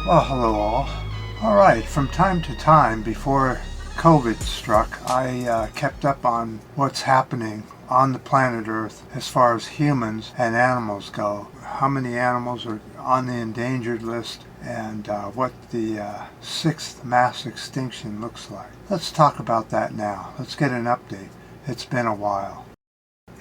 Well, hello all. Alright, from time to time before COVID struck, I kept up on what's happening on the planet Earth as far as humans and animals go. How many animals are on the endangered list and what the sixth mass extinction looks like. Let's talk about that now. Let's get an update. It's been a while.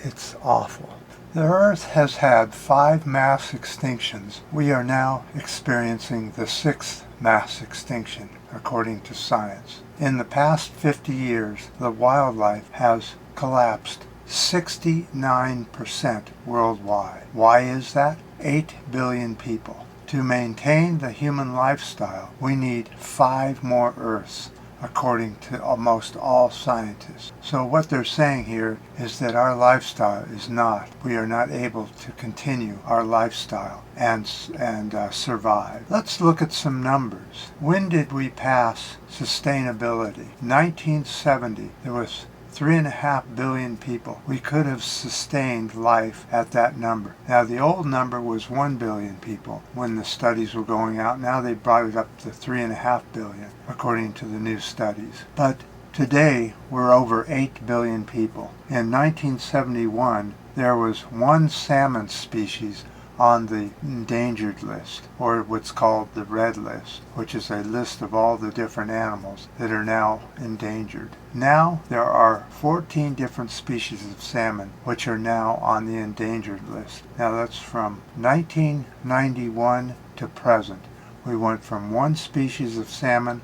It's awful. The Earth has had 5 mass extinctions. We are now experiencing the 6th mass extinction, according to science. In the past 50 years, the wildlife has collapsed 69% worldwide. Why is that? 8 billion people. To maintain the human lifestyle, we need 5 more Earths, according to almost all scientists. So what they're saying here is that our lifestyle is not, we are not able to continue our lifestyle and survive. Let's look at some numbers. When did we pass sustainability? 1970, there was 3.5 billion people. We could have sustained life at that number. Now the old number was 1 billion people when the studies were going out. Now they brought it up to 3.5 billion according to the new studies. But today we're over 8 billion people. In 1971 there was 1 salmon species on the endangered list, or what's called the red list, which is a list of all the different animals that are now endangered. Now there are 14 different species of salmon which are now on the endangered list. Now that's from 1991 to present. We went from 1 species of salmon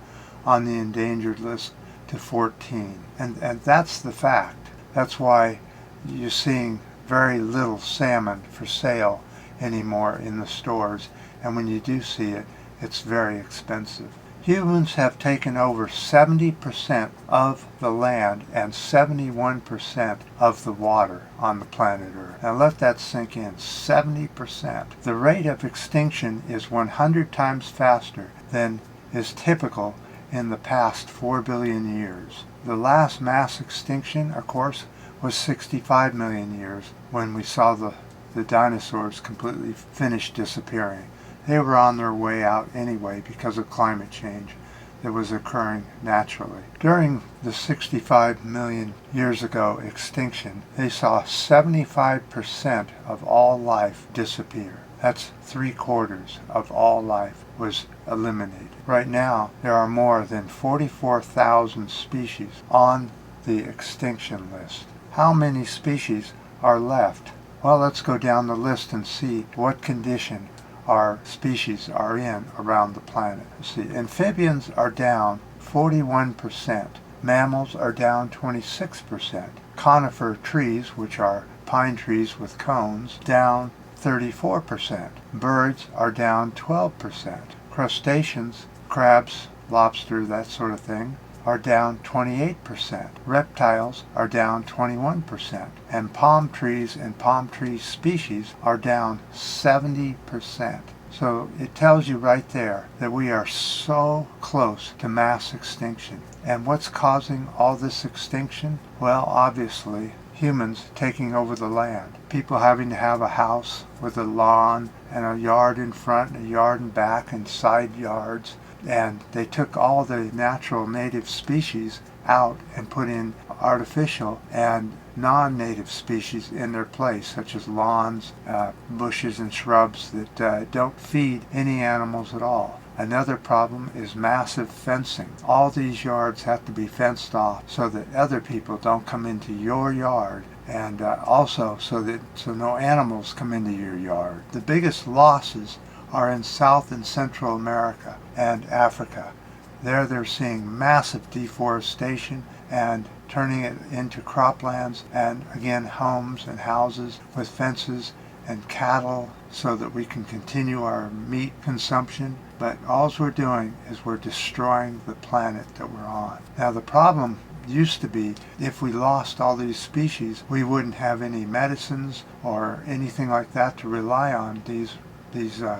on the endangered list to 14. And that's the fact. That's why you're seeing very little salmon for sale anymore in the stores, and when you do see it, it's very expensive. Humans have taken over 70% of the land and 71% of the water on the planet Earth. Now let that sink in. 70%. The rate of extinction is 100 times faster than is typical in the past 4 billion years. The last mass extinction, of course, was 65 million years when we saw the dinosaurs completely finished disappearing. They were on their way out anyway because of climate change that was occurring naturally. During the 65 million years ago extinction, they saw 75% of all life disappear. That's 3/4 of all life was eliminated. Right now, there are more than 44,000 species on the extinction list. How many species are left? Well, let's go down the list and see what condition our species are in around the planet. See, amphibians are down 41%. Mammals are down 26%. Conifer trees, which are pine trees with cones, down 34%. Birds are down 12%. Crustaceans, crabs, lobster, that sort of thing, are down 28%. Reptiles are down 21%. And palm trees and palm tree species are down 70%. So it tells you right there that we are so close to mass extinction. And what's causing all this extinction? Well, obviously, humans taking over the land. People having to have a house with a lawn and a yard in front and a yard in back and side yards. And they took all the natural native species out and put in artificial and non-native species in their place, such as lawns, bushes and shrubs that don't feed any animals at all. Another problem is massive fencing. All these yards have to be fenced off so that other people don't come into your yard, and also so no animals come into your yard. The biggest losses are in South and Central America and Africa. There they're seeing massive deforestation and turning it into croplands and again homes and houses with fences and cattle so that we can continue our meat consumption. But all we're doing is we're destroying the planet that we're on. Now the problem used to be if we lost all these species, we wouldn't have any medicines or anything like that to rely on these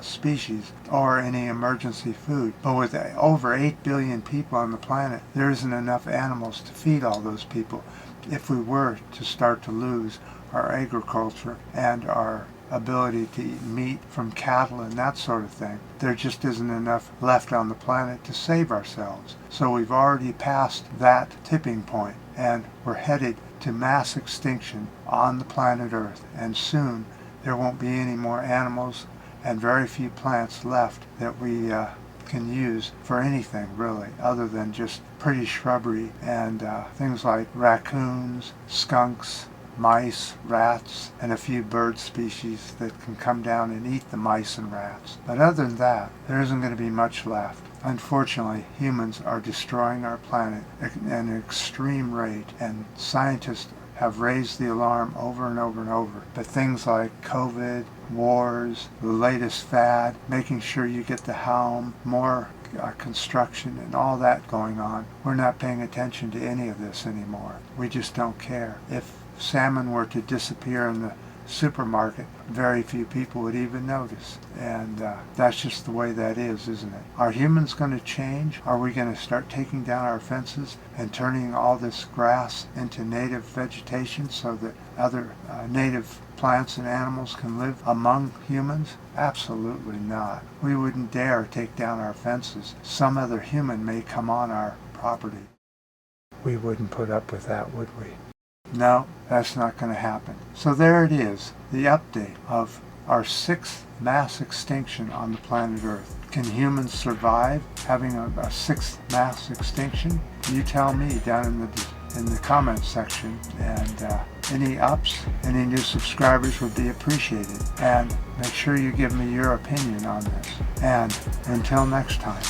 species or any emergency food. But with over 8 billion people on the planet, there isn't enough animals to feed all those people if we were to start to lose our agriculture and our ability to eat meat from cattle and that sort of thing. There just isn't enough left on the planet to save ourselves. So we've already passed that tipping point, and we're headed to mass extinction on the planet Earth, and soon there won't be any more animals and very few plants left that we can use for anything really, other than just pretty shrubbery and things like raccoons, skunks, mice, rats, and a few bird species that can come down and eat the mice and rats. But other than that, there isn't going to be much left. Unfortunately, humans are destroying our planet at an extreme rate, and scientists have raised the alarm over and over and over. But things like COVID, wars, the latest fad, making sure you get the helm, more construction and all that going on, we're not paying attention to any of this anymore. We just don't care. If salmon were to disappear in the supermarket, very few people would even notice. And that's just the way that is, isn't it? Are humans going to change? Are we going to start taking down our fences and turning all this grass into native vegetation so that other native plants and animals can live among humans? Absolutely not. We wouldn't dare take down our fences. Some other human may come on our property. We wouldn't put up with that, would we? No, that's not going to happen. So there it is, the update of our 6th mass extinction on the planet Earth. Can humans survive having a 6th mass extinction? You tell me down in the comments section, and any ups, any new subscribers would be appreciated. And make sure you give me your opinion on this. And until next time.